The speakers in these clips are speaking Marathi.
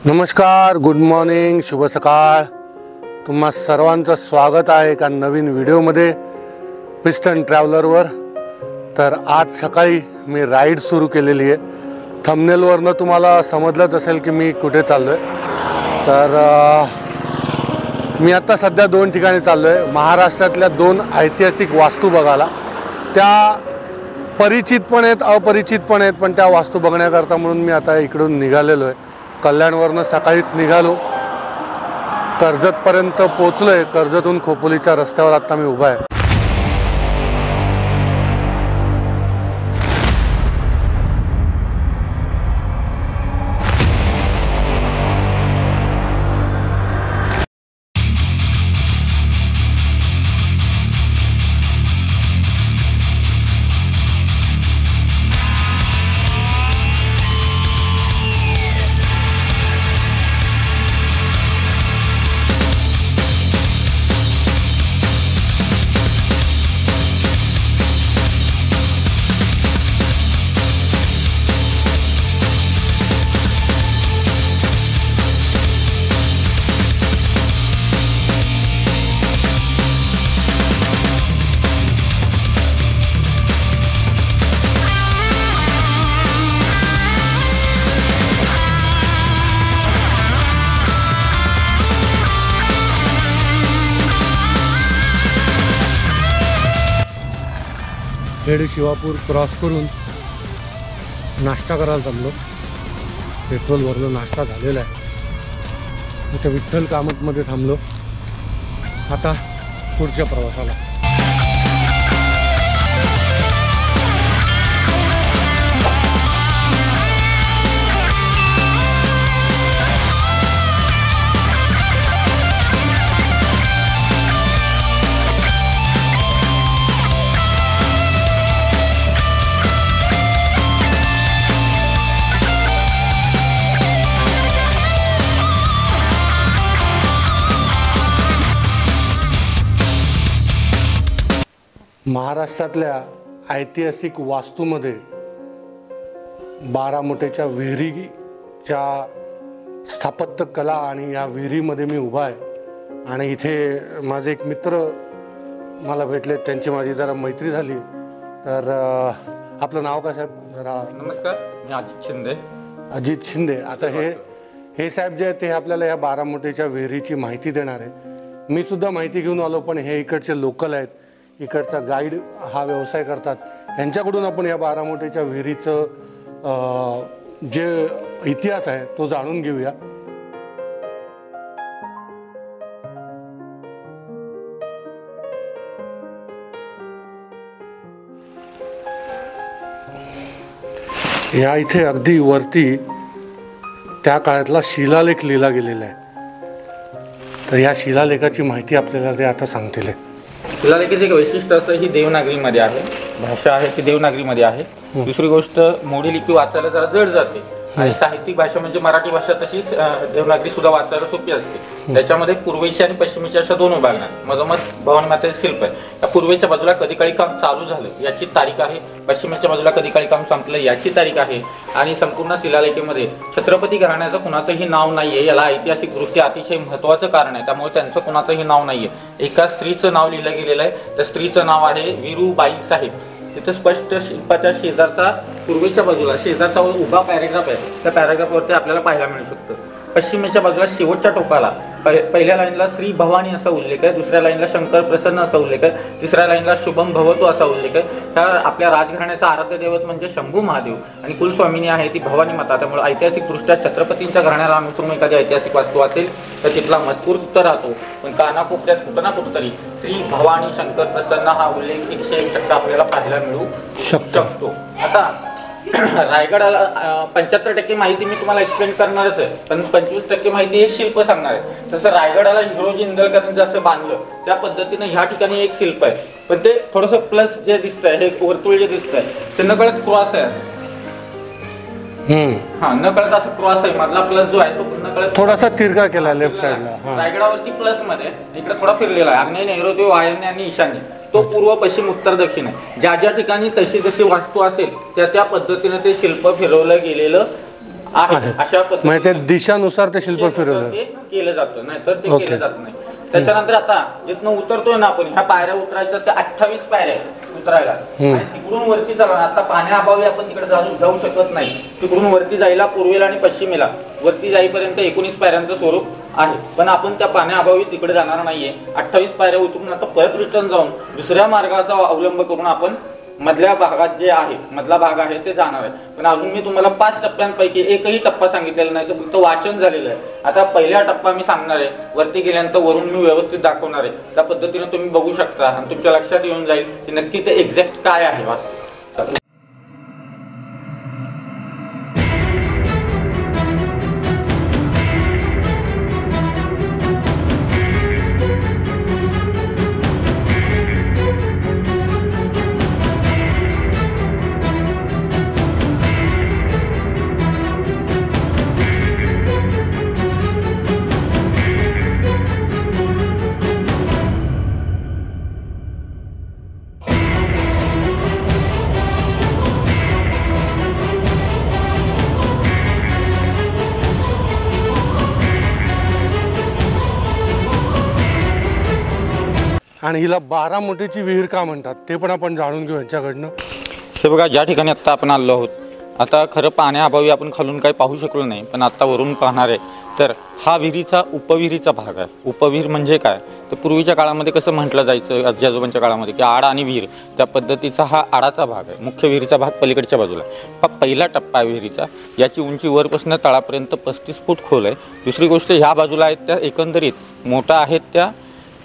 नमस्कार, गुड मॉर्निंग, शुभ सकाळ. तुम्हा सर्वांचं स्वागत आहे एका नवीन व्हिडिओमध्ये पिस्टन ट्रॅव्हलरवर. तर आज सकाळी मी राईड सुरू केलेली आहे. थंबनेलवरनं तुम्हाला समजलंच असेल की मी कुठे चाललो आहे. तर मी आत्ता सध्या 2 ठिकाणी चाललो आहे. महाराष्ट्रातल्या 2 ऐतिहासिक वास्तू बघायला. त्या परिचित पण आहेत, अपरिचित पण आहेत, पण त्या वास्तू बघण्याकरता म्हणून मी आता इकडून निघालेलो आहे. कल्याणवरनं सकाळीच निघालो, कर्जतपर्यंत पोचलो आहे. कर्जतहून खोपोलीच्या रस्त्यावर आत्ता मी उभा आहे. खेड शिवापूर क्रॉस करून नाश्ता करायला चाललो. पेट्रोलवरनं नाश्ता झालेला आहे. इथं विठ्ठल कामतमध्ये थांबलो. आता पुढच्या प्रवासाला. महाराष्ट्रातल्या ऐतिहासिक वास्तूमध्ये बारामोटेच्या विहिरीच्या स्थापत्य कला आणि या विहिरीमध्ये मी उभा आहे. आणि इथे माझे एक मित्र मला भेटले, त्यांची माझी जरा मैत्री झाली. तर आपलं नाव काय साहेब? जरा. नमस्कार, मी अजित शिंदे. अजित शिंदे. आता हे साहेब जे आहेत ते आपल्याला या बारामोटेच्या विहिरीची माहिती देणार आहे. मी सुद्धा माहिती घेऊन आलो, पण हे इकडचे लोकल आहेत, इकडचा गाईड हा व्यवसाय करतात. यांच्याकडून आपण या बारामोटेच्या विहिरीचं जे इतिहास आहे तो जाणून घेऊया. या इथे अगदी वरती त्या काळातला शिलालेख लिहिला गेलेला आहे. तर या शिलालेखाची माहिती आपल्याला ते आता सांगतील. शिलालेखाचे एक वैशिष्ट्य असं ही देवनागरीमध्ये आहे. भाषा आहे ती देवनागरीमध्ये आहे. दुसरी गोष्ट, मोडी लिपी वाचायला जरा जड जाते आणि साहित्यिक भाषा म्हणजे मराठी भाषा तशीच देवनागरी सुद्धा वाचायला सोपी असते. त्याच्यामध्ये पूर्वेची आणि पश्चिमेची अशा 2 विभागण्या. मधोमध भवानी मातेचे शिल्प आहे. या पूर्वेच्या बाजूला कधी काळी काम चालू झालं याची तारीख आहे. पश्चिमेच्या बाजूला कधी काळी काम संपलं याची तारीख आहे. आणि संपूर्ण शिलालेखामध्ये छत्रपती घराण्याचं कुणाचंही नाव नाहीये. याला ऐतिहासिक दृष्ट्या अतिशय महत्त्वाचं कारण आहे. त्यामुळे त्यांचं कुणाचंही नाव नाहीये. एका स्त्रीचं नाव लिहिलं गेलेलं आहे. त्या स्त्रीचं नाव आहे वीरूबाई साहेब. तिथं स्पष्ट शिल्पाच्या शेजारचा, पूर्वेच्या बाजूला शेजारचा उभा पॅरेग्राफ आहे. त्या पॅरेग्राफवरती आपल्याला पाहायला मिळू शकतं. पश्चिमेच्या बाजूला शेवटच्या टोकाला पहिल्या लाईनला श्री भवानी असा उल्लेख आहे. दुसऱ्या लाईनला शंकर प्रसन्न असा उल्लेख आहे. तिसऱ्या लाईनला शुभम भवतु असा उल्लेख आहे. ह्या आपल्या राजघराण्याचा आराध्य दैवत म्हणजे शंभू महादेव आणि कुलस्वामिनी आहे ती भवानी माता. त्यामुळे ऐतिहासिकदृष्ट्या छत्रपतींच्या घराण्याला अनुसरून एखादी ऐतिहासिक वास्तू असेल तर तिथला मजकूर तिथं राहतो. पण कानाकोपऱ्यात कुठं ना कुठंतरी श्री भवानी शंकर प्रसन्न हा उल्लेख 101% आपल्याला पाहायला मिळू शकतो. आता रायगडाला 75% माहिती मी तुम्हाला एक्सप्लेन करणारच आहे, पण 25% माहिती हे शिल्प सांगणार आहे. तसं रायगडाला हिरोजी इंदलकरांनी जसं बांधलं त्या पद्धतीने ह्या ठिकाणी एक शिल्प आहे. पण ते थोडंसं प्लस जे दिसतंय, हे वर्तुळ जे दिसतंय ते नकळत क्रॉस आहे. नकळत असं क्रॉस आहे. मधला प्लस जो आहे तो नकळत थोडासा तिरका केला लेफ्ट साइडला. रायगडावरती प्लस मध्ये इकडे थोडा फिरलेला आहे. आग्नेय, नैऋत्य, वायव्य आणि ईशान्य. तो पूर्व, पश्चिम, उत्तर, दक्षिण आहे. ज्या ज्या ठिकाणी तशी तशी वास्तू असेल त्या त्या पद्धतीने ते शिल्प फिरवलं गेलेलं आहे अशा म्हणजे त्या पद्धतीने दिशानुसार ते शिल्प फिरवलं. ते केलं जातं, नाही तर ते ओके. केलं जात नाही. त्याच्यानंतर आता जिथनं उतरतोय ना आपण, ह्या पायऱ्या उतरायच्या त्या 28 पायऱ्या आहेत उतरायला, आणि तिकडून वरती जायला आता पाण्याअभावी आपण तिकडे जाऊ शकत नाही. तिकडून वरती जायला पूर्वेला आणि पश्चिमेला वरती जाईपर्यंत 19 पायऱ्यांचं स्वरूप आहे. पण आपण त्या पाण्याअभावी तिकडे जाणार नाहीये. 28 पायऱ्या उतरून आता परत रिटर्न जाऊन दुसऱ्या मार्गाचा अवलंब करून आपण मधल्या भागात जे आहे, मधला भाग आहे ते जाणार आहे. पण अजून मी तुम्हाला 5 टप्प्यांपैकी एकही टप्पा सांगितलेला नाही, तर फक्त वाचन झालेलं आहे. आता पहिला टप्पा मी सांगणार आहे, वरती गेल्यानंतर वरून मी व्यवस्थित दाखवणार आहे. त्या पद्धतीने तुम्ही बघू शकता आणि तुमच्या लक्षात येऊन जाईल की नक्की ते एक्झॅक्ट काय आहे वास्तव. आणि हिला बारामतीची विहीर का म्हणतात ते पण आपण जाणून घेऊ यांच्याकडनं. हे बघा, ज्या ठिकाणी आत्ता आपण आलो आहोत, आता खरं पाण्याअभावी आपण खालून काही पाहू शकलो नाही, पण आत्ता वरून पाहणार आहे. तर हा विहिरीचा उपविहिरीचा भाग आहे. उपविहीर म्हणजे काय, तर पूर्वीच्या काळामध्ये कसं म्हटलं जायचं आजी आजोबांच्या काळामध्ये की आड आणि विहीर, त्या पद्धतीचा हा आडाचा भाग आहे. मुख्य विहिरीचा भाग पलीकडच्या बाजूला आहे. पहिला टप्पा आहे विहिरीचा, याची उंची वरपासून तळापर्यंत 35 फूट खोल आहे. दुसरी गोष्ट, ह्या बाजूला आहेत त्या एकंदरीत मोठा आहेत त्या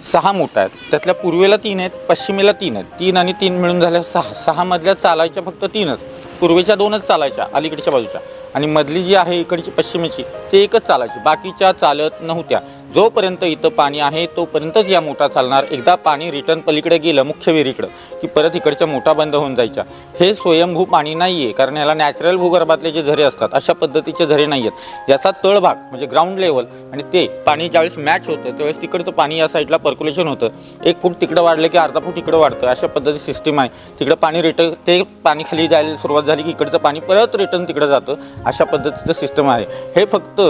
6 मोठा आहेत. त्यातल्या पूर्वेला 3 आहेत, पश्चिमेला 3 आहेत. 3 आणि 3 मिळून झाल्या 6. 6 मधल्या चालायच्या फक्त 3च, पूर्वेच्या 2च चालायच्या अलीकडच्या बाजूच्या, आणि मधली जी आहे इकडची पश्चिमेची ते एकच चालायची, बाकीच्या चालत नव्हत्या. जोपर्यंत इथं पाणी आहे तोपर्यंतच या मोठा चालणार. एकदा पाणी रिटर्न पलीकडे गेलं मुख्य विहिरीकडं की परत इकडच्या मोठा बंद होऊन जायच्या. हे स्वयंभू पाणी नाही आहे, कारण याला नॅचरल भूगर्भातले जे झरे असतात अशा पद्धतीचे झरे नाही आहेत. याचा तळभाग म्हणजे ग्राउंड लेवल, आणि ते पाणी ज्यावेळेस मॅच होतं त्यावेळेस तिकडचं पाणी या साईडला पर्क्युलेशन होतं. 1 फूट तिकडं वाढलं की अर्धा फूट इकडं वाढतं, अशा पद्धतीची सिस्टीम आहे. तिकडं पाणी रिटर्न, ते पाणी खाली जायला सुरुवात झाली की इकडचं पाणी परत रिटर्न तिकडं जातं, अशा पद्धतीचं सिस्टम आहे. हे फक्त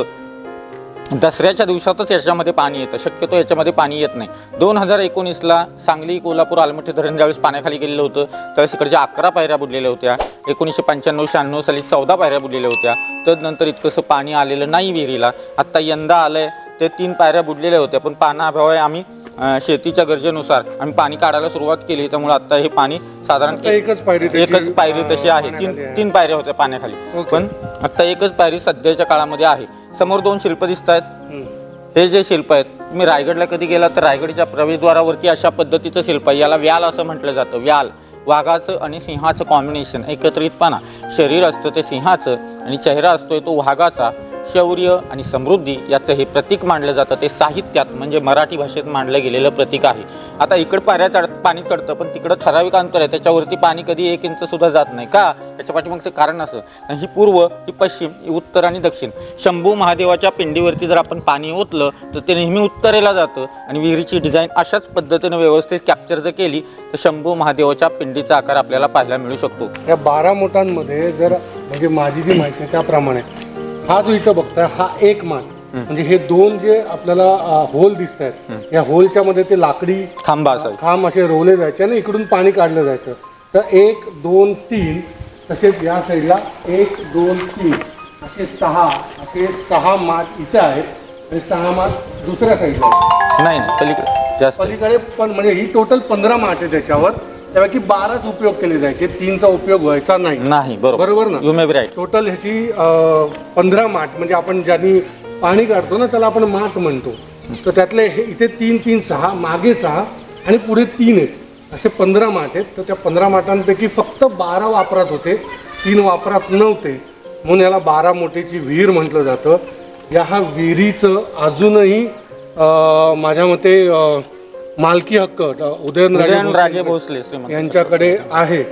दसऱ्याच्या दिवसातच याच्यामध्ये पाणी येतं, शक्यतो याच्यामध्ये पाणी येत नाही. 2019ला सांगली, कोल्हापूर, आलमट्टी धरण ज्यावेळेस पाण्याखाली गेलेलं होतं त्यावेळेस इकडच्या 11 पायऱ्या बुडलेल्या होत्या. 1995-96 साली 14 पायऱ्या बुडलेल्या होत्या. तदनंतर इतकंसं पाणी आलेलं नाही विहिरीला. आत्ता यंदा आलंय ते 3 पायऱ्या बुडलेल्या होत्या, पण पाण्याअभावी आम्ही शेतीच्या गरजेनुसार आम्ही पाणी काढायला सुरुवात केली. त्यामुळे आता हे पाणी साधारण एकच पायरी तशी आहे. 3 पायऱ्या होत्या पाण्याखाली, पण आता एकच पायरी सध्याच्या काळामध्ये आहे. समोर 2 शिल्प दिसत आहेत. हे जे शिल्प आहेत, तुम्ही रायगडला कधी गेला तर रायगडच्या प्रवेशद्वारावरती अशा पद्धतीचं शिल्प आहे. याला व्याल असं म्हटलं जातं. व्याल, वाघाचं आणि सिंहाचं कॉम्बिनेशन, एकत्रितपणा. शरीर असतं ते सिंहाचं आणि चेहरा असतोय तो वाघाचा. शौर्य आणि समृद्धी याचं हे प्रतीक मानलं जातं. ते साहित्यात म्हणजे मराठी भाषेत मांडलं गेलेलं प्रतीक आहे. आता इकडं पायऱ्या पाणी चढतं, पण तिकडं ठराविक अंतर आहे, त्याच्यावरती पाणी कधी 1 इंच सुद्धा जात नाही. का, याच्या पाठीमागचं कारण असं, ही पूर्व, ही पश्चिम, ही उत्तर आणि दक्षिण. शंभू महादेवाच्या पिंडीवरती जर आपण पाणी ओतलं तर ते नेहमी उत्तरेला जातं, आणि विहिरीची डिझाईन अशाच पद्धतीने व्यवस्थित कॅप्चर जर केली तर शंभू महादेवाच्या पिंडीचा आकार आपल्याला पाहायला मिळू शकतो. या 12 मोठांमध्ये जर म्हणजे माझी जी माहिती आहे त्याप्रमाणे हा जो इथं बघताय हा एक माठ, म्हणजे हे 2 जे आपल्याला होल दिसत आहेत, या होलच्या मध्ये ते लाकडी खांब असे रोवले जायचे आणि इकडून पाणी काढलं जायचं. तर 1, 2, 3 तसेच या साईडला 1, 2, 3 असे 6 माठ इथे आहेत आणि 6 माठ दुसऱ्या साईडला नाही पलीकडे. पण म्हणजे ही टोटल 15 माठ आहे त्याच्यावर. त्यापैकी 12च उपयोग केले जायचे, 3चा उपयोग व्हायचा नाही. बरोबर ना. You may be right. Total ह्याची 15 माठ, म्हणजे आपण ज्यांनी पाणी काढतो ना त्याला आपण माठ म्हणतो. तर त्यातले इथे 3, 3, 6, मागे 6 आणि पुढे 3 आहेत, असे 15 माठ आहेत. तर त्या 15 माठांपैकी फक्त 12 वापरात होते, 3 वापरात नव्हते, म्हणून याला 12 मोठीची विहीर म्हटलं जातं. ह्या विहिरीचं अजूनही माझ्या मते मालकी हक्क उदयनराजे भोसले यांच्याकडे आहे.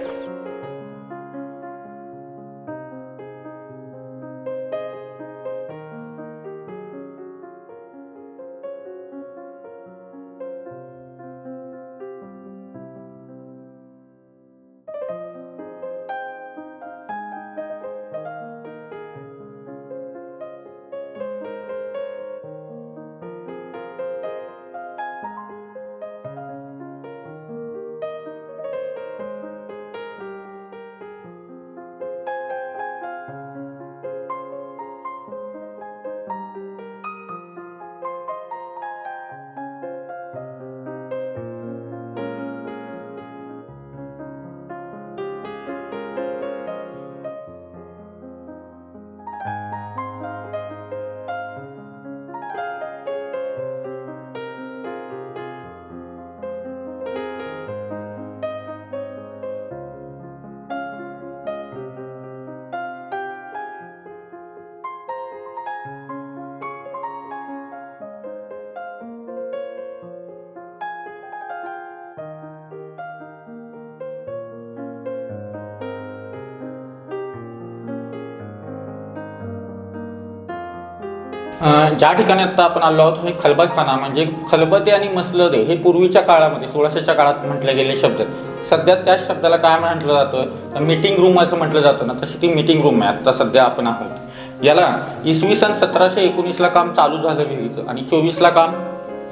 ज्या ठिकाणी आता आपण आलो आहोत हे खलबतखाना म्हणजे खलबते आणि मसलदे हे पूर्वीच्या काळामध्ये 1600च्या काळात म्हटले गेले शब्द आहेत. सध्या त्याच शब्दाला काय म्हटलं जातं, मीटिंग रूम असं म्हटलं जातं ना, तशी ती मीटिंग रूम आहे आता सध्या आपण आहोत. याला इसवी सन 1719ला काम चालू झालं विहिरीचं आणि 24ला काम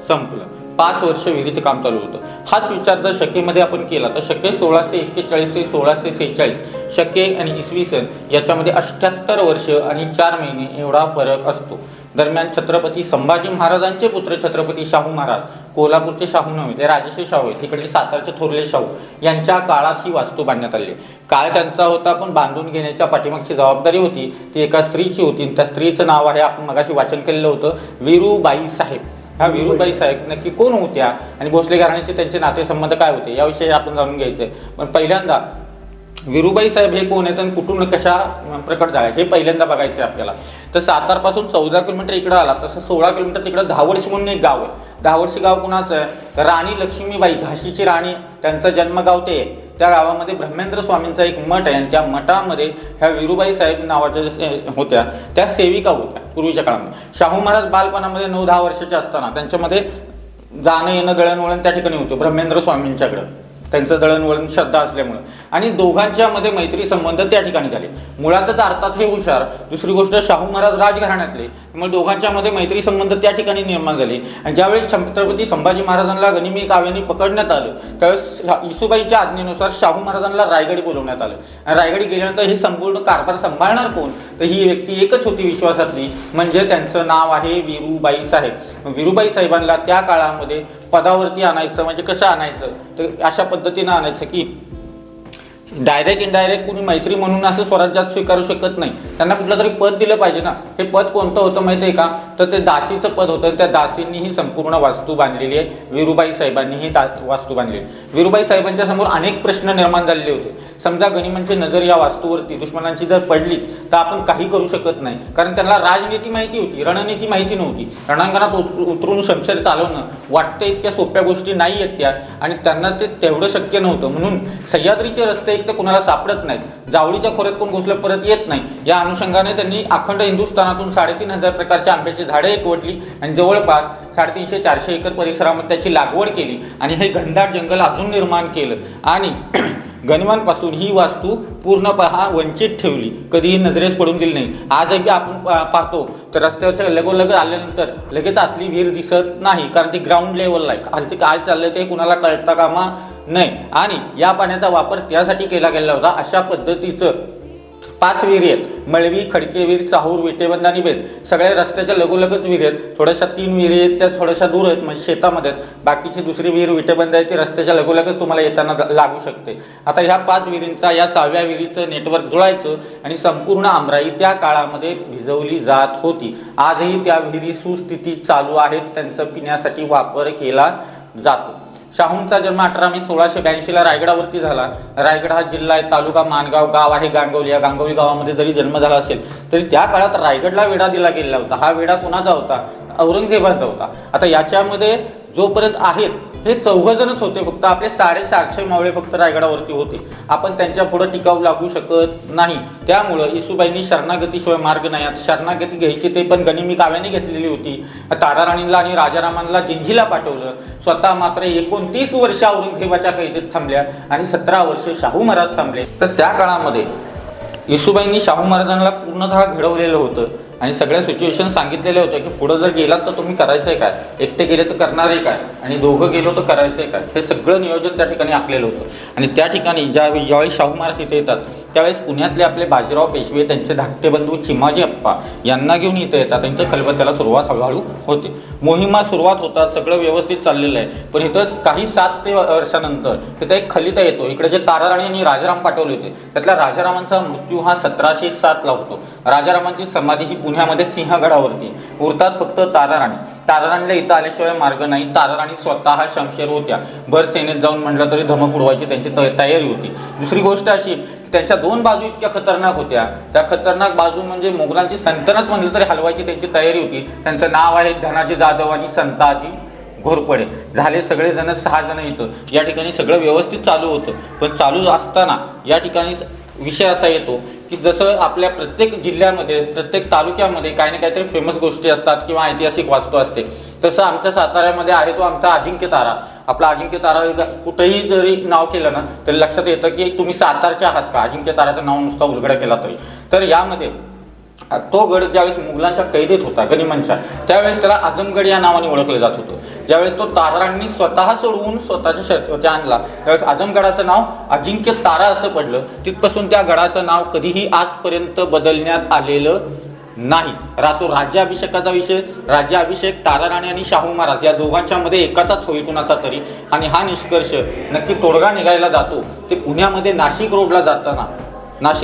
संपलं. 5 वर्ष विहिरीचं काम चालू होतं. हाच विचार जर शकेमध्ये आपण केला तर शके 1641 ते 1646 शके आणि इसवी सन याच्यामध्ये 78 वर्ष आणि 4 महिने एवढा फरक असतो. दरम्यान छत्रपती संभाजी महाराजांचे पुत्र छत्रपती शाहू महाराज, कोल्हापूरचे शाहू नव्हे ते राजश्री शाहू आहेत, इकडचे सातारचे थोरले शाहू, यांच्या काळात ही वास्तू बांधण्यात आली. काळ त्यांचा होता पण बांधून घेण्याच्या पाठीमागची जबाबदारी होती ती एका स्त्रीची होती. त्या स्त्रीचं नाव आहे, आपण मगाशी वाचन केलेलं होतं, वीरूबाई साहेब. ह्या वीरूबाई साहेब नक्की कोण होत्या आणि भोसले घराण्याचे त्यांचे नातेसंबंध काय होते याविषयी आपण जाणून घ्यायचे. पण पहिल्यांदा वीरूबाई साहेब हे कोण आहेत आणि कुठून कशा प्रकट झाल्या हे पहिल्यांदा बघायचं आहे आपल्याला. तर सातारपासून 14 किलोमीटर इकडं आला तसं 16 किलोमीटर तिकडं धावडशी म्हणून एक गाव आहे. धावडशी गाव कुणाचं आहे, तर राणी लक्ष्मीबाई झाशीची राणी त्यांचं जन्मगाव ते आहे. त्या गावामध्ये ब्रह्मेंद्र स्वामींचा एक मठ आहे आणि त्या मठामध्ये ह्या वीरूबाई साहेब नावाच्या होत्या, त्या सेविका होत्या पूर्वीच्या काळामध्ये. शाहू महाराज बालपणामध्ये 9-10 वर्षाचे असताना त्यांच्यामध्ये जाणं येणं दळणवळण त्या ठिकाणी होतं ब्रह्मेंद्र स्वामींच्याकडं, त्यांचं दळणवळण श्रद्धा असल्यामुळं, आणि दोघांच्या मध्ये मैत्री संबंध त्या ठिकाणी झाले. मुळातच अर्थात हे हुशार. दुसरी गोष्ट शाहू महाराज राजघराण्यातले, त्यामुळे दोघांच्या मध्ये मैत्री संबंध त्या ठिकाणी निर्माण झाले. आणि ज्यावेळेस छत्रपती संभाजी महाराजांना गनिमी काव्याने पकडण्यात आलं त्यावेळेस इसुबाईच्या आज्ञेनुसार शाहू महाराजांना रायगडी बोलवण्यात आलं. आणि रायगडी गेल्यानंतर हे संपूर्ण कारभार सांभाळणार कोण, तर ही व्यक्ती एकच होती विश्वासातली, म्हणजे त्यांचं नाव आहे वीरूबाई साहेब. वीरूबाई साहेबांना त्या काळामध्ये पदावरती आणायचं म्हणजे कसं आणायचं, तर अशा पद्धतीनं आणायचं की डायरेक्ट इनडायरेक्ट कुणी मैत्री म्हणून असं स्वराज्यात स्वीकारू शकत नाही. त्यांना कुठलं तरी पद दिलं पाहिजे ना. हे पद कोणतं होतं माहिती आहे का, तर ते दासीचं पद होतं. त्या दासींनी ही संपूर्ण वास्तू बांधलेली आहे. वीरूबाई साहेबांनी ही वास्तू बांधलेली. वीरूबाई साहेबांच्या समोर अनेक प्रश्न निर्माण झालेले होते. समजा गनिमांची नजर या वास्तूवरती दुश्मनांची जर पडलीच तर आपण काही करू शकत नाही, कारण त्यांना राजनीती माहिती होती, रणनीती माहिती नव्हती. रणांगणात उतरून शमशेर चालवणं वाटतं इतक्या सोप्या गोष्टी नाही आहेत त्या, आणि त्यांना ते तेवढं शक्य नव्हतं. म्हणून सह्याद्रीचे रस्ते एक तर कुणाला सापडत नाहीत, जावळीच्या खोऱ्यात कोण घुसलं परत येत नाही. या अनुषंगाने त्यांनी अखंड हिंदुस्थानातून 3500 प्रकारच्या आंब्याची झाडं एकवटली आणि जवळपास 350-400 एकर परिसरामध्ये त्याची लागवड केली आणि हे घनदाट जंगल अजून निर्माण केलं आणि गनिमांपासून ही वास्तू पूर्णतः वंचित ठेवली, कधीही नजरेस पडून दिली नाही. आजही आपण पाहतो तर रस्त्यावरच्या लगोलग आल्यानंतर लगेच आतली विहीर दिसत नाही, कारण ती ग्राउंड लेवलला आहे. खालती काय चाललंय ते कुणाला कळता कामा नाही. आणि या पाण्याचा वापर त्यासाठी केला गेला होता. अशा पद्धतीचं 5 विहिरी आहेत, मळवी, खडके विहीर, चाहूर, विटेबंद आणि बेद, सगळ्या रस्त्याच्या लगोलगच विहिरी आहेत. थोड्याशा 3 विहिरी आहेत त्या थोड्याशा दूर आहेत म्हणजे शेतामध्ये आहेत. बाकीची दुसरी विहीर विटेबंद आहे ती रस्त्याच्या लगोलगच तुम्हाला येताना लागू शकते. आता ह्या 5 विहिरींचा या 6व्या विहिरीचं नेटवर्क जुळायचं आणि संपूर्ण आमराई त्या काळामध्ये भिजवली जात होती. आजही त्या विहिरी सुस्थितीत चालू आहेत, त्यांचा पिण्यासाठी वापर केला जातो. शाहूंचा जन्म 18 मे 1682ला रायगडावरती झाला. रायगड हा जिल्हा आहे, तालुका माणगाव, गाव आहे गांगवली. या गांगवली गावामध्ये जरी जन्म झाला असेल तरी त्या काळात रायगडला वेढा दिला गेला होता. हा वेढा कोणाचा होता, औरंगजेबाचा होता. आता याच्यामध्ये जोपर्यंत आहेत हे 4 जणच होते फक्त, आपले 750 मावळे फक्त रायगडावरती होते. आपण त्यांच्या पुढे टिकाव लागू शकत नाही. त्यामुळं इसुबाईंनी शरणागतीशिवाय मार्ग नाही. आता शरणागती घ्यायची ते पण गनिमी काव्याने घेतलेली होती. ताराराणीला आणि राजारामांना जिंजीला पाठवलं. स्वतः मात्र 29 वर्ष औरंगजेबाच्या कैदेत थांबल्या आणि 17 वर्ष शाहू महाराज थांबले. तर त्या काळामध्ये इसुबाईंनी शाहू महाराजांना पूर्णतः घडवलेलं होतं आणि सगळ्या सिच्युएशन सांगितलेल्या होत्या की पुढं जर गेलात तर तुम्ही करायचं आहे काय, एकटे गेले तर करणार आहे काय, आणि दोघं गेलो तर करायचं आहे काय, हे सगळं नियोजन त्या ठिकाणी आखलेलं होतं. आणि त्या ठिकाणी ज्यावेळी शाहू महाराज इथे येतात त्यावेळेस पुण्यातले आपले बाजीराव पेशवे त्यांचे धाकटे बंधू चिमाजी अप्पा यांना घेऊन इथे येतात. त्यांच्या खलबत्याला सुरुवात हळूहळू होते. मोहिमा सुरुवात होतात, सगळं व्यवस्थित चाललेलं आहे. पण इथंच काही 7 वर्षानंतर तिथं एक खलिता येतो. इकडे जे ताराराणी आणि राजाराम पाठवले होते त्यातल्या राजारामांचा मृत्यू हा 1707ला होतो. राजारामांची समाधी ही पुण्यामध्ये सिंहगडावरती. उरतात फक्त ताराराणी. ताराराणीला इथं आल्याशिवाय मार्ग नाही. ताराराणी स्वतः शमशेर होत्या. भर सेनेत जाऊन म्हटलं तरी धमक उडवायची त्यांची तयारी होती. दुसरी गोष्ट अशी की त्यांच्या 2 बाजू इतक्या खतरनाक होत्या. त्या खतरनाक बाजू म्हणजे मोगलांची सल्तनत म्हणलं तरी हलवायची त्यांची तयारी होती. त्यांचं नाव आहे धनाजी जाधव आणि संताजी घोरपडे. झाले सगळेजण 6 जण इथं. या ठिकाणी सगळं व्यवस्थित चालू होतं. पण चालू असताना या ठिकाणी विषय असा येतो की जसं आपल्या प्रत्येक जिल्ह्यामध्ये प्रत्येक तालुक्यामध्ये काही ना काहीतरी फेमस गोष्टी असतात किंवा ऐतिहासिक वास्तू असते, तसं आमच्या साताऱ्यामध्ये आहे तो आमचा अजिंक्य तारा. आपला अजिंक्य तारा कुठेही जरी नाव केलं ना तरी लक्षात येतं की तुम्ही सातारचे आहात का, अजिंक्य ताराचं नाव नुसता उलगडा केला तरी. तर यामध्ये तो गड ज्यावेळेस मुघलांच्या कैदेत होता गनिमांच्या, त्यावेळेस त्याला आजमगड या नावाने ओळखलं जात होतं. ज्यावेळेस तो तारांनी स्वतः सोडवून स्वतःच्या शर्तीवरती आणला त्यावेळेस आजमगडाचं नाव अजिंक्य तारा असं पडलं. तिथपासून त्या गडाचं नाव कधीही आजपर्यंत बदलण्यात आलेलं नाही. तो राज्याभिषेकाचा विषय, राज्याभिषेक ताराराणी आणि शाहू महाराज या दोघांच्या मध्ये एकाचाच होईल कुणाचा तरी. आणि हा निष्कर्ष नक्की तोडगा निघायला जातो ते पुण्यामध्ये नाशिक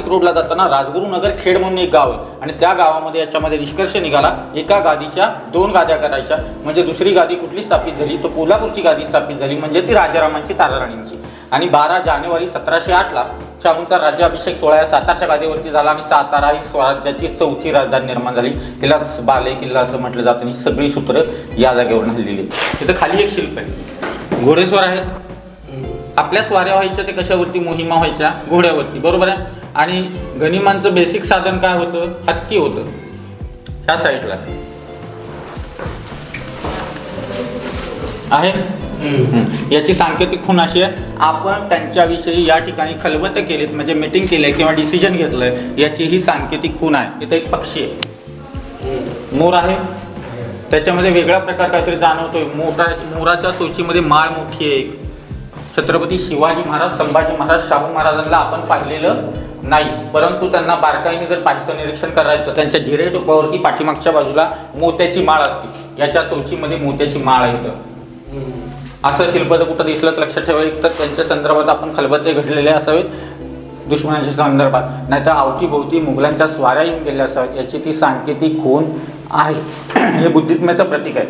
रोडला जाताना राजगुरुनगर खेड म्हणून एक गाव आहे आणि त्या गावामध्ये याच्यामध्ये निष्कर्ष निघाला एका गादीच्या 2 गाद्या करायच्या. म्हणजे दुसरी गादी कुठली स्थापित झाली तर कोल्हापूरची गादी स्थापित झाली, म्हणजे ती राजारामांची ताराराणींची. आणि 12 जानेवारी 1708ला शाहूंचा राज्याभिषेक सोहळा या सातारच्या गादीवरती झाला आणि सातारा ही स्वराज्याची 4थी राजधानी निर्माण झाली. तिला बाले किल्ला असं म्हटलं जातं आणि सगळी सूत्र या जागेवरून हल्लेली. तिथं खाली एक शिल्प आहे, घोडेस्वार आहेत. आपल्या स्वाऱ्या व्हायच्या ते कशावरती, मोहिमा व्हायच्या घोड्यावरती, बरोबर आहे. आणि गनिमांचं बेसिक साधन काय होतं, हत्ती होतं. ह्या साईडला आहे. याची सांकेतिक खूण अशी आहे, आपण त्यांच्याविषयी या ठिकाणी खलबत केलीत म्हणजे मीटिंग केलंय किंवा डिसिजन घेतलंय, याची ही सांकेतिक खूण आहे. इथं एक पक्षी आहे, मोर आहे, त्याच्यामध्ये वेगळा प्रकार काहीतरी जाणवतोय. मोराच्या चोचीमध्ये माळ मोठी आहे. छत्रपती शिवाजी महाराज, संभाजी महाराज, शाहू महाराजांना आपण पाहिलेलं नाही, परंतु त्यांना बारकाईने जर पाहिजे निरीक्षण करायचं त्यांच्या जिरे टोपावरती पाठीमागच्या बाजूला मोत्याची माळ असते. याच्या चोचीमध्ये मोत्याची माळ आहे. असं शिल्प जर कुठं दिसलं तर लक्षात ठेवा, तर त्यांच्या संदर्भात आपण खलबते घडलेले असावेत दुश्मनाच्या संदर्भात, नाहीतर अवतीभोवती मुघलांच्या स्वाऱ्या येऊन गेल्या असाव्यात. याची ती सांकेतिक खूण आहे. हे बुद्धित्म्याचं प्रतीक आहे,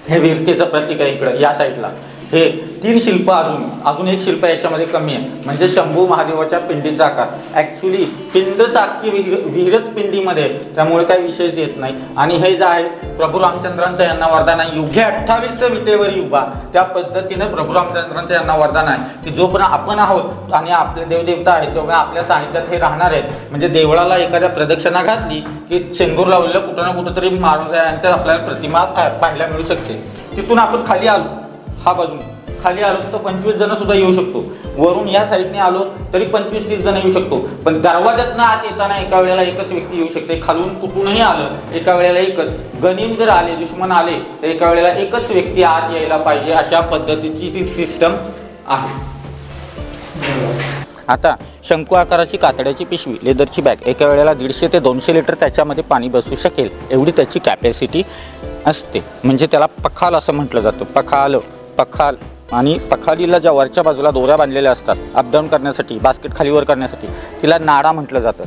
हे वीरतेचं प्रतीक आहे. इकडं या साईडला हे 3 शिल्प, अजून एक शिल्प याच्यामध्ये कमी आहे, म्हणजे शंभू महादेवाच्या पिंडीचा आकार. ॲक्च्युली पिंडच अख्खी विहीरच पिंडीमध्ये, त्यामुळे काही विशेष येत नाही. आणि हे जे आहे प्रभू रामचंद्रांचं यांना वरदान आहे, युगे 28 विटेवर उभा. त्या पद्धतीनं प्रभू रामचंद्रांचं यांना वरदान आहे की जोपर्यंत आपण आहोत आणि आपले देवदेवता आहेत तेव्हा आपल्या सानिध्यात हे राहणार आहेत. म्हणजे देवळाला एखाद्या प्रदक्षिणा घातली की शेंगूर लावलेलं कुठं ना कुठं तरी महाराजांच्या आपल्याला प्रतिमा पाहायला मिळू शकते. तिथून आपण खाली आलो, हा बाजून खाली आलो तर 25 जण सुद्धा येऊ शकतो. वरून या साईडने आलो तरी 25-30 जण येऊ शकतो. पण दरवाजातनं आत येताना एका वेळेला एकच व्यक्ती येऊ शकते. खालून कुठूनही आलं एका वेळेला एकच. गनिम जर आले, दुश्मन आले तर एका वेळेला एकच व्यक्ती आत यायला पाहिजे, अशा पद्धतीची ती सिस्टम आहे. आता शंकू आकाराची कातड्याची पिशवी, लेदरची बॅग, एका वेळेला 150 ते 200 लिटर त्याच्यामध्ये पाणी बसू शकेल एवढी त्याची कॅपॅसिटी असते. म्हणजे त्याला पखाल असं म्हटलं जातं. पखाल आणि पखालीला ज्या वरच्या बाजूला दोऱ्या बांधलेल्या असतात अपडाऊन करण्यासाठी, बास्केट खालीवर करण्यासाठी, तिला नाडा म्हटलं जातं.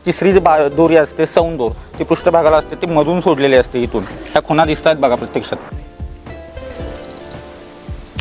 तिसरी जी दोरी असते सौंद दोर, ती पृष्ठभागाला असते, ती मधून सोडलेली असते. इथून ह्या खुणा दिसत आहेत बघा प्रत्यक्षात,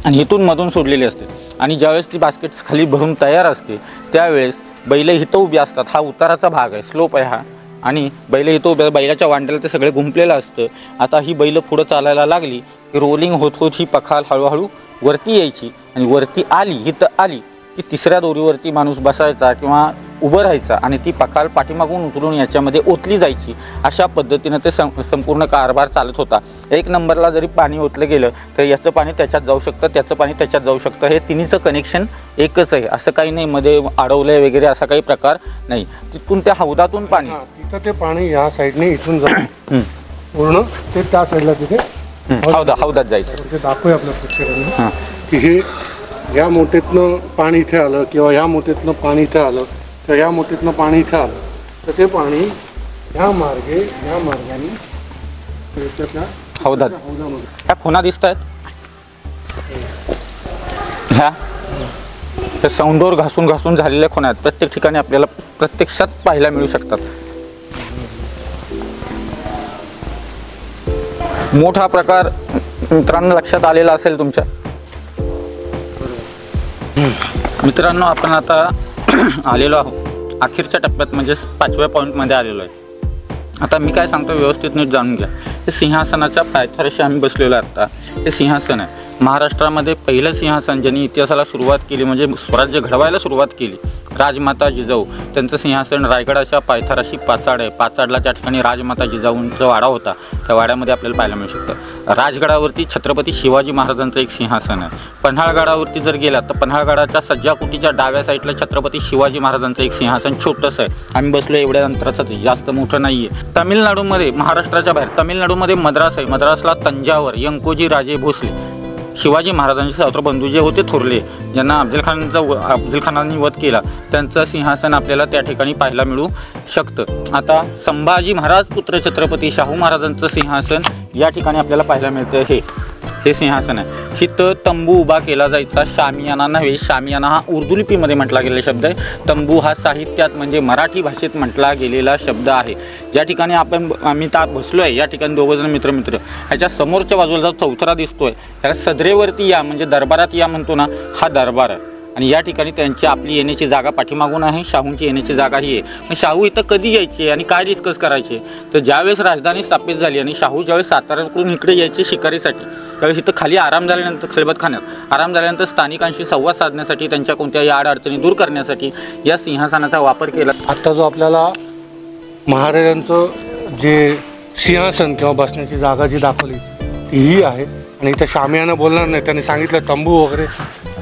आणि इथून मधून सोडलेली असते. आणि ज्यावेळेस ती बास्केट खाली भरून तयार असते त्यावेळेस बैल इथं उभी असतात. हा उताराचा भाग आहे, स्लोप आहे हा. आणि बैल इथं उभ्या, बैलाच्या वांड्याला ते सगळे गुंपलेलं असतं. आता ही बैल पुढं चालायला लागली की रोलिंग होत ही पखाल हळूहळू वरती यायची आणि वरती इथं आली की तिसऱ्या दोरीवरती माणूस बसायचा किंवा उभं राहायचा आणि ती पखाल पाठीमागून उचलून याच्यामध्ये ओतली जायची. अशा पद्धतीनं ते संपूर्ण कारभार चालत होता. 1 नंबरला जरी पाणी ओतलं गेलं तर याचं पाणी त्याच्यात जाऊ शकतं, त्याचं पाणी त्याच्यात जाऊ शकतं. हे तिन्हीचं कनेक्शन एकच आहे, असं काही नाही मध्ये अडवलंय वगैरे असा काही प्रकार नाही. तिथून त्या हौदातून पाणी, तिथं ते पाणी या साईडने इथून जातं पूर्ण ते त्या साईडला तिथे हौदात जायचं. ते दाखवूया आपल्या प्रेक्षकांना की हे या मोठेतनं पाणी इथे आलं किंवा या मोठेतनं पाणी इथे आलं तर या मोठेतनं पाणी इथे आलं तर ते पाणी या मार्गाने हौदात. ह्या खुणा दिसत आहेत, ह्या सौंदोर घासून झालेल्या खुणा आहेत. प्रत्येक ठिकाणी आपल्याला प्रत्यक्षात पाहायला मिळू शकतात. मोठा प्रकार मित्रांनो लक्षात आलेला असेल तुमच्या. मित्रांनो आपण आता आलेलो आहोत अखेरच्या टप्प्यात, म्हणजे 5व्या पॉईंटमध्ये आलेलो आहे. आता मी काय सांगतो व्यवस्थित नीट जाणून घ्या. हे सिंहासनाच्या पायथ्याशी आम्ही बसलेलो आहे. आता हे सिंहासन आहे. महाराष्ट्रामध्ये पहिलं सिंहासन ज्यांनी इतिहासाला सुरुवात केली, म्हणजे स्वराज्य घडवायला सुरुवात केली राजमाता जिजाऊ त्यांचं सिंहासन रायगडाच्या पायथ्याशी पाचाड आहे. पाचाडला त्या ठिकाणी राजमाता जिजाऊंचा वाडा होता. त्या वाड्यामध्ये आपल्याला पाहायला मिळू शकतं. राजगडावरती छत्रपती शिवाजी महाराजांचं एक सिंहासन आहे. पन्हाळगडावरती जर गेला तर पन्हाळगडाच्या सज्जाकुटीच्या डाव्या साईडला छत्रपती शिवाजी महाराजांचं एक सिंहासन छोटंसं आहे. आम्ही बसलो एवढ्या अंतराचं, जास्त मोठं नाही आहे. तामिळनाडूमध्ये, महाराष्ट्राच्या बाहेर तामिळनाडूमध्ये मद्रास आहे. मद्रासला तंजावर यंकोजी राजे भोसले, शिवाजी महाराजांचे सावत्र बंधू जे होते थोरले, ज्यांना अफजल खानांनी वध केला, त्यांचं सिंहासन आपल्याला त्या ठिकाणी पाहायला मिळू शकतं. आता संभाजी महाराज पुत्र छत्रपती शाहू महाराजांचं सिंहासन या ठिकाणी आपल्याला पाहायला मिळतं. हे सिंहासन आहे. इथं तंबू उभा केला जायचा. शामियाना नव्हे, शामियाना हा उर्दू लिपीमध्ये म्हटला गेलेला शब्द आहे. तंबू हा साहित्यात म्हणजे मराठी भाषेत म्हटला गेलेला शब्द आहे. ज्या ठिकाणी आम्ही बसलो आहे, या ठिकाणी दोघंजण मित्र ह्याच्या समोरच्या बाजूला जो चौथरा दिसतोय त्याला सदरेवरती या म्हणजे दरबारात या म्हणतो ना, हा दरबार आहे. आणि या ठिकाणी त्यांची आपली येण्याची जागा पाठीमागून आहे. शाहूंची येण्याची जागा ही आहे. मग शाहू इथं कधी यायचे आणि काय डिस्कस करायचे, तर ज्यावेळेस राजधानी स्थापित झाली आणि शाहू ज्यावेळेस साताऱ्याकडून इकडे यायचे शिकारीसाठी, त्यावेळेस इथं खाली आराम झाल्यानंतर, खलबतखान्यात आराम झाल्यानंतर स्थानिकांशी संवाद साधण्यासाठी, त्यांच्या कोणत्याही अडचणी दूर करण्यासाठी या सिंहासनाचा वापर केला. आत्ता जो आपल्याला महाराजांचं जे सिंहासन किंवा बसण्याची जागा जी दाखवली ती ही आहे. आणि इथं शामियानं बोलणार नाही, त्यांनी सांगितलं तंबू वगैरे,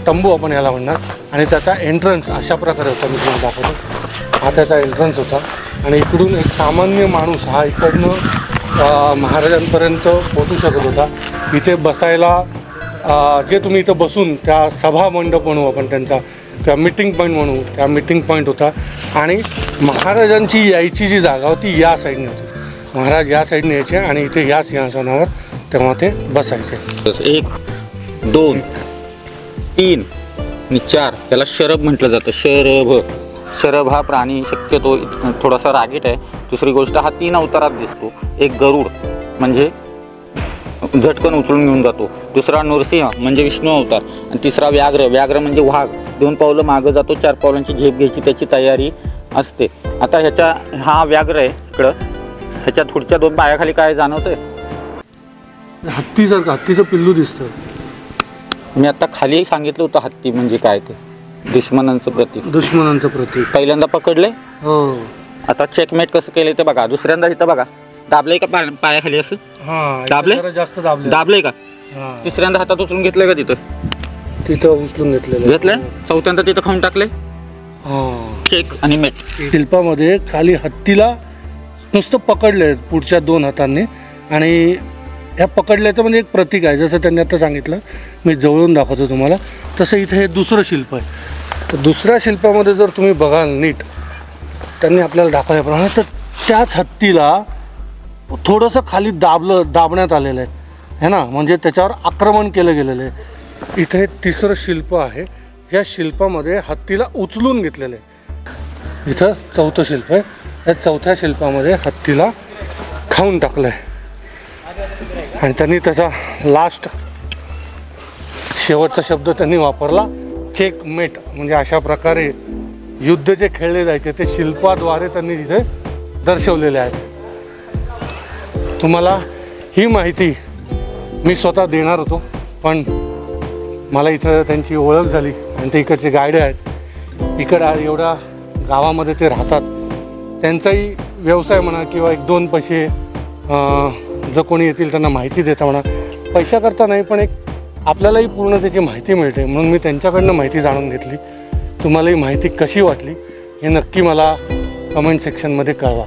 तंबू आपण याला म्हणणार. आणि त्याचा एंट्रन्स अशा प्रकारे होता, मी तुम्हाला दाखवतो. हा त्याचा एंट्रन्स होता. आणि इकडून एक सामान्य माणूस हा इकडनं महाराजांपर्यंत पोहोचू शकत होता. इथे बसायला जे तुम्ही इथं बसून त्या सभा मंडप म्हणू आपण त्यांचा, किंवा मीटिंग पॉईंट म्हणू, त्या मीटिंग पॉईंट होता. आणि महाराजांची यायची जी जागा होती या साईडने होती. महाराज या साईडने यायचे आणि इथे या सिंहासनावर तेव्हा ते बसायचे. 1, 2, 3 आणि 4 त्याला शरभ म्हटलं जातं. शरभ हा प्राणी शक्यतो थोडासा रागीट आहे. दुसरी गोष्ट हा 3 अवतारात दिसतो. एक गरुड म्हणजे झटकन उचलून घेऊन जातो. दुसरा नरसिंह म्हणजे विष्णू अवतार. आणि तिसरा व्याघ्र म्हणजे वाघ. 2 पावलं मागं जातो, 4 पावलांची झेप घ्यायची त्याची तयारी असते. आता हा व्याघ्र आहे इकडं. ह्याच्या पुढच्या 2 पायाखाली काय जाणवतंय? हत्तीचं पिल्लू दिसतं. मी आता खाली सांगितलं होतं हत्ती म्हणजे काय ते दुश्मनांचं प्रतीक. पहिल्यांदा पकडले. हो. आता चेकमेट कसं केलंय ते बघा. दुसऱ्यांदा इथं बघा, दाबलंय का पायाखाली असं? दाबलंय, जास्त दाबलंय का? तिसऱ्यांदा हातात उचलून घेतलंय का? तिथं उचलून घेतलंय. चौथ्यांदा तिथं खाऊन टाकलंय. चेक आणि मेट. शिल्पामध्ये खाली हत्तीला नुसतं पकडलंय पुढच्या 2 हातांनी. आणि ह्या पकडल्याचं म्हणजे एक प्रतीक आहे. जसं त्यांनी आता सांगितलं, मी जवळून दाखवतो तुम्हाला, तसं इथे हे दुसरं शिल्प आहे. तर दुसऱ्या शिल्पामध्ये जर तुम्ही बघाल नीट, त्यांनी आपल्याला दाखवल्याप्रमाणे, तर त्याच हत्तीला थोडंसं खाली दाबण्यात आलेलं आहे ना, म्हणजे त्याच्यावर आक्रमण केलं गेलेलं आहे. इथे 3रं शिल्प आहे. या शिल्पामध्ये हत्तीला उचलून घेतलेलं आहे. इथं 4थं शिल्प आहे. या 4थ्या शिल्पामध्ये हत्तीला खाऊन टाकलं आहे. आणि त्यांनी त्याचा शेवटचा शब्द त्यांनी वापरला, चेकमेट. म्हणजे अशा प्रकारे युद्ध जे खेळले जायचे ते शिल्पाद्वारे त्यांनी तिथे दर्शवलेले आहेत. तुम्हाला ही माहिती मी स्वतः देणार होतो, पण मला इथं त्यांची ओळख झाली आणि ते इकडचे गाईड आहेत. इकडं एवढ्या गावामध्ये ते राहतात. त्यांचाही व्यवसाय म्हणा किंवा 1-2 पैसे जर कोणी येतील त्यांना माहिती देता म्हणा, पैशाकरता नाही, पण एक आपल्यालाही पूर्ण त्याची माहिती मिळते. म्हणून मी त्यांच्याकडनं माहिती जाणून घेतली. तुम्हाला ही माहिती कशी वाटली हे नक्की मला कमेंट सेक्शनमध्ये कळवा.